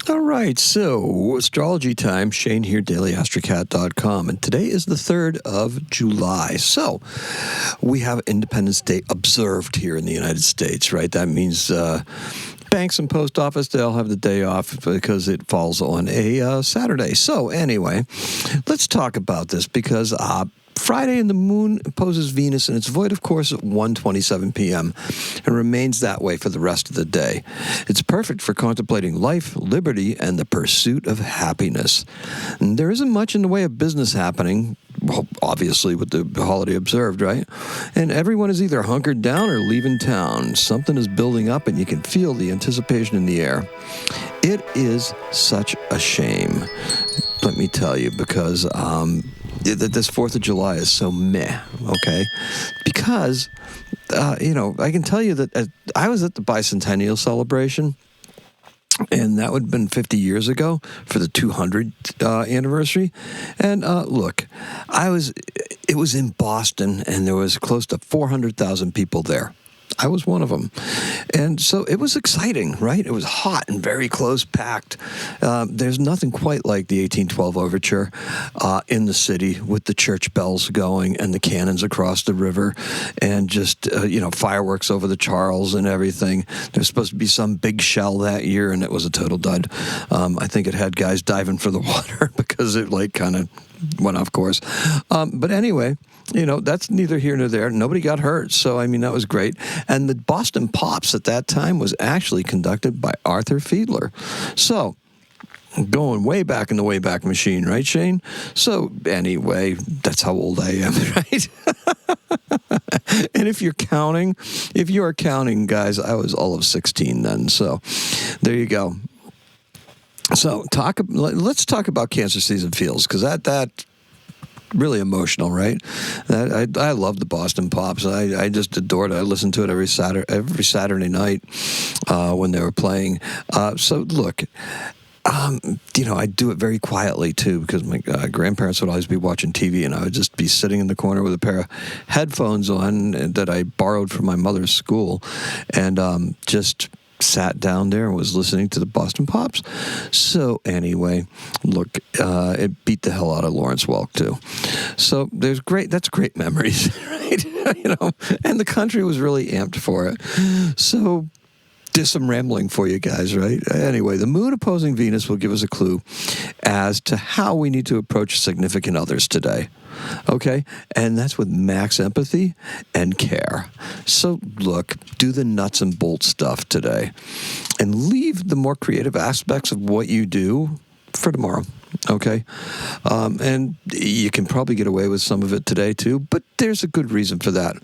All right, so astrology time. Shane here, dailyastrocat.com. And today is the 3rd of July. So we have Independence Day observed here in the United States, right? That means banks and post office, they'll have the day off because it falls on a Saturday. So anyway, let's talk about this because Friday and the moon opposes Venus, and it's void, of course, at 1:27 p.m. and remains that way for the rest of the day. It's perfect for contemplating life, liberty, and the pursuit of happiness. And there isn't much in the way of business happening, well, obviously with the holiday observed, right? And everyone is either hunkered down or leaving town. Something is building up, and you can feel the anticipation in the air. It is such a shame, let me tell you, because this 4th of July is so meh, okay? Because, I can tell you that I was at the Bicentennial celebration, and that would have been 50 years ago for the 200th anniversary. And look, it was in Boston, and there was close to 400,000 people there. I was one of them. And so it was exciting, right? It was hot and very close packed. There's nothing quite like the 1812 overture in the city with the church bells going and the cannons across the river and just, fireworks over the Charles and everything. There's supposed to be some big shell that year, and it was a total dud. I think it had guys diving for the water because it kind of went off course. But anyway, that's neither here nor there. Nobody got hurt. So, that was great. And the Boston Pops at that time was actually conducted by Arthur Fiedler. So, going way back in the Wayback Machine, right, Shane? So, anyway, that's how old I am, right? And if you are counting, guys, I was all of 16 then. So, there you go. So let's talk about Cancer season feels, because that really emotional, right? I love the Boston Pops. I just adored it. I listened to it every Saturday night when they were playing. So look, I do it very quietly too, because my grandparents would always be watching TV, and I would just be sitting in the corner with a pair of headphones on that I borrowed from my mother's school, and just sat down there and was listening to the Boston Pops. So anyway, look, it beat the hell out of Lawrence Welk too. So that's great memories, right? And the country was really amped for it. So just some rambling for you guys, right? Anyway, the moon opposing Venus will give us a clue as to how we need to approach significant others today. Okay? And that's with max empathy and care. So, look, do the nuts and bolts stuff today and leave the more creative aspects of what you do for tomorrow. Okay? And you can probably get away with some of it today, too, but there's a good reason for that.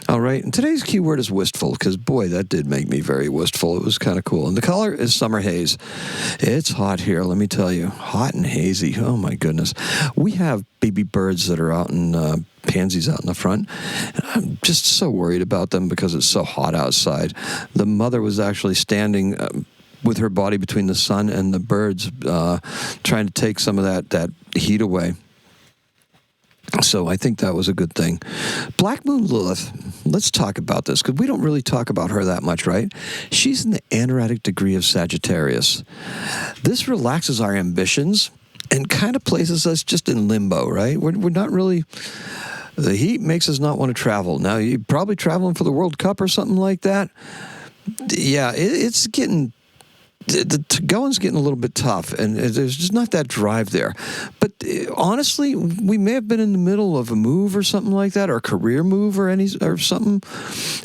All right? And today's keyword is wistful, because, boy, that did make me very wistful. It was kind of cool. And the color is summer haze. It's hot here, let me tell you. Hot and hazy. Oh, my goodness. We have baby birds that are out in pansies out in the front. And I'm just so worried about them because it's so hot outside. The mother was actually standing with her body between the sun and the birds, trying to take some of that heat away. So I think that was a good thing. Black Moon Lilith, let's talk about this, because we don't really talk about her that much, right? She's in the anaretic degree of Sagittarius. This relaxes our ambitions and kind of places us just in limbo, right? We're not really... The heat makes us not want to travel. Now, you're probably traveling for the World Cup or something like that. Yeah, it's getting... The going's getting a little bit tough, and there's just not that drive there. But honestly, we may have been in the middle of a move or something like that, or a career move or something,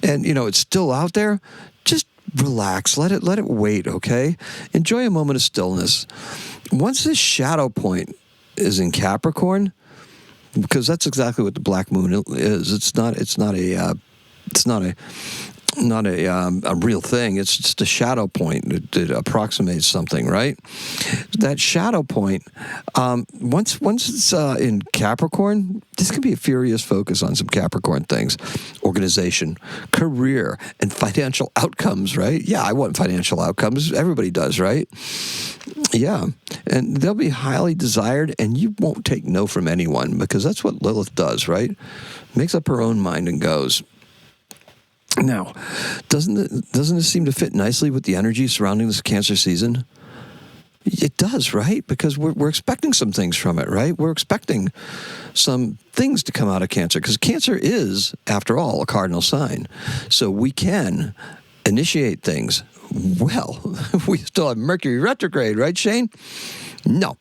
and it's still out there. Just relax, let it wait, okay? Enjoy a moment of stillness. Once this shadow point is in Capricorn, because that's exactly what the black moon is. It's not a real thing. It's just a shadow point that approximates something, right? That shadow point, once it's in Capricorn, this can be a furious focus on some Capricorn things. Organization, career, and financial outcomes, right? Yeah, I want financial outcomes. Everybody does, right? Yeah, and they'll be highly desired, and you won't take no from anyone, because that's what Lilith does, right? Makes up her own mind and goes. Now, doesn't it seem to fit nicely with the energy surrounding this Cancer season? It does, right? Because we're expecting some things from it, right? We're expecting some things to come out of Cancer, because Cancer is, after all, a cardinal sign. So we can initiate things. Well, we still have Mercury retrograde, right, Shane? No.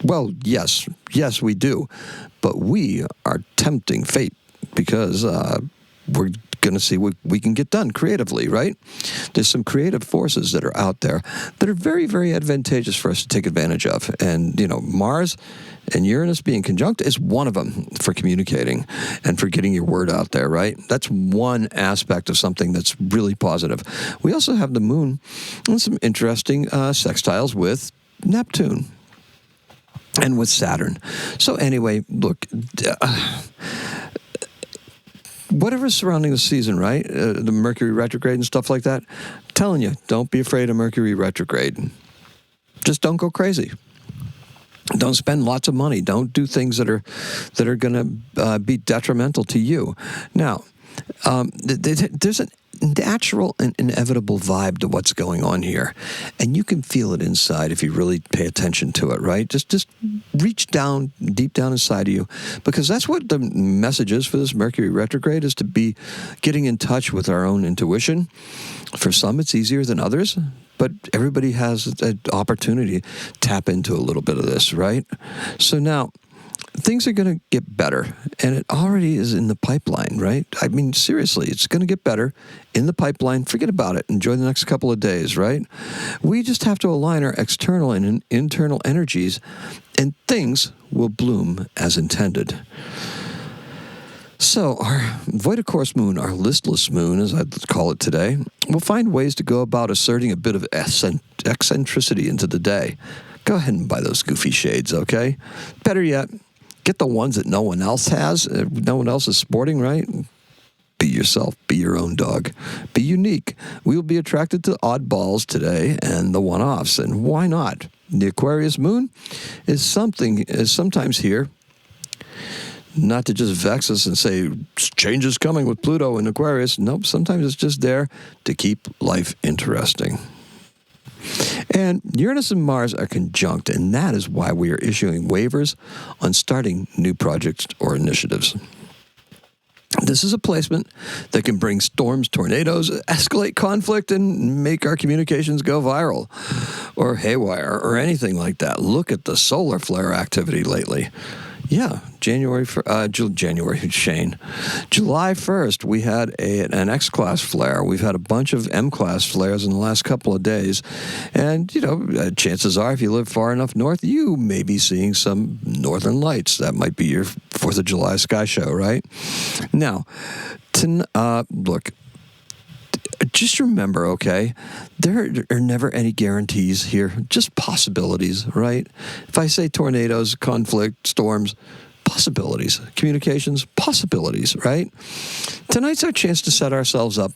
Well, yes, we do. But we are tempting fate because we're going to see what we can get done creatively, right? There's some creative forces that are out there that are very, very advantageous for us to take advantage of. And, Mars and Uranus being conjunct is one of them for communicating and for getting your word out there, right? That's one aspect of something that's really positive. We also have the moon and some interesting sextiles with Neptune and with Saturn. So anyway, look, whatever's surrounding the season, right? The Mercury retrograde and stuff like that. I'm telling you, don't be afraid of Mercury retrograde. Just don't go crazy. Don't spend lots of money. Don't do things that are going to be detrimental to you. Now, there's a natural and inevitable vibe to what's going on here, and you can feel it inside if you really pay attention to it, right? Just reach down, deep down inside of you, because that's what the message is for this Mercury retrograde, is to be getting in touch with our own intuition. For some, it's easier than others, but everybody has an opportunity to tap into a little bit of this, right? So now, things are going to get better, and it already is in the pipeline, right? I mean, seriously, it's going to get better in the pipeline. Forget about it. Enjoy the next couple of days, right? We just have to align our external and internal energies, and things will bloom as intended. So our void of course moon, our listless moon, as I call it today, will find ways to go about asserting a bit of eccentricity into the day. Go ahead and buy those goofy shades, okay? Better yet, get the ones that no one else has, no one else is sporting, right? Be yourself. Be your own dog. Be unique. We will be attracted to oddballs today and the one-offs, and why not? The Aquarius moon is sometimes here, not to just vex us and say, change is coming with Pluto and Aquarius. Nope, sometimes it's just there to keep life interesting. And Uranus and Mars are conjunct, and that is why we are issuing waivers on starting new projects or initiatives. This is a placement that can bring storms, tornadoes, escalate conflict, and make our communications go viral or haywire or anything like that. Look at the solar flare activity lately. Yeah, January, Shane. July 1st, we had an X-class flare. We've had a bunch of M-class flares in the last couple of days. And, chances are, if you live far enough north, you may be seeing some northern lights. That might be your 4th of July sky show, right? Now, look, just remember, okay, there are never any guarantees here, just possibilities, right? If I say tornadoes, conflict, storms, possibilities, communications, possibilities, right? Tonight's our chance to set ourselves up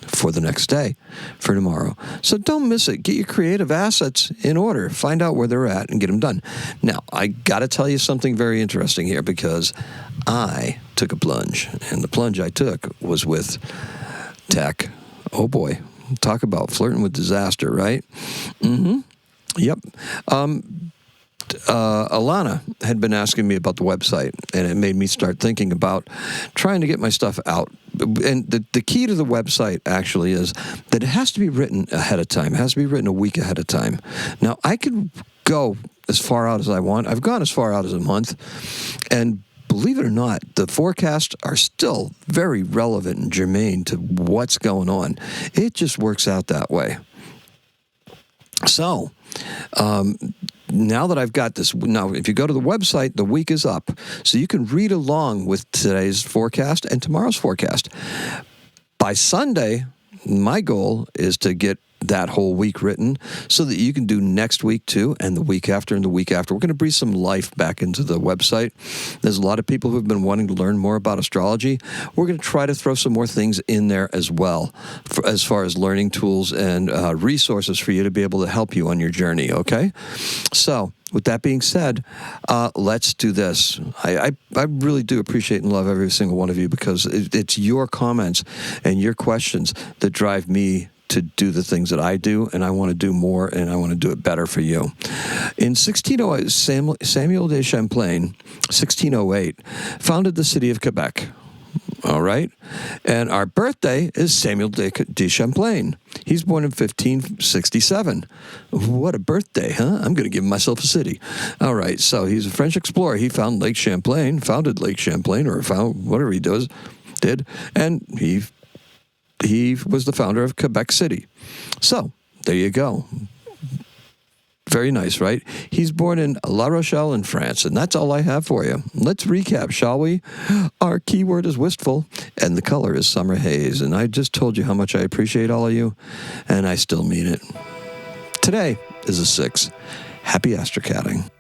for the next day, for tomorrow. So don't miss it. Get your creative assets in order. Find out where they're at and get them done. Now, I got to tell you something very interesting here, because I took a plunge, and the plunge I took was with tech. Oh boy, talk about flirting with disaster, right? Mm-hmm. Yep. Alana had been asking me about the website, and it made me start thinking about trying to get my stuff out. And the key to the website actually is that it has to be written ahead of time. It has to be written a week ahead of time. Now, I could go as far out as I want. I've gone as far out as a month, and believe it or not, the forecasts are still very relevant and germane to what's going on. It just works out that way. So, now that I've got this, now if you go to the website, the week is up. So you can read along with today's forecast and tomorrow's forecast. By Sunday, my goal is to get that whole week written so that you can do next week too, and the week after and the week after. We're going to breathe some life back into the website. There's a lot of people who've been wanting to learn more about astrology. We're going to try to throw some more things in there as well, as far as learning tools and resources for you to be able to help you on your journey, okay? So, with that being said, let's do this. I really do appreciate and love every single one of you, because it's your comments and your questions that drive me to do the things that I do, and I want to do more, and I want to do it better for you. In 1608, Samuel de Champlain, 1608, founded the city of Quebec. All right? And our birthday is Samuel de Champlain. He's born in 1567. What a birthday, huh? I'm going to give myself a city. All right, so he's a French explorer. He founded Lake Champlain, or found whatever he did, and he was the founder of Quebec City. So, there you go. Very nice, right? He's born in La Rochelle in France, and that's all I have for you. Let's recap, shall we? Our keyword is wistful, and the color is summer haze. And I just told you how much I appreciate all of you, and I still mean it. Today is a 6. Happy astrocatting.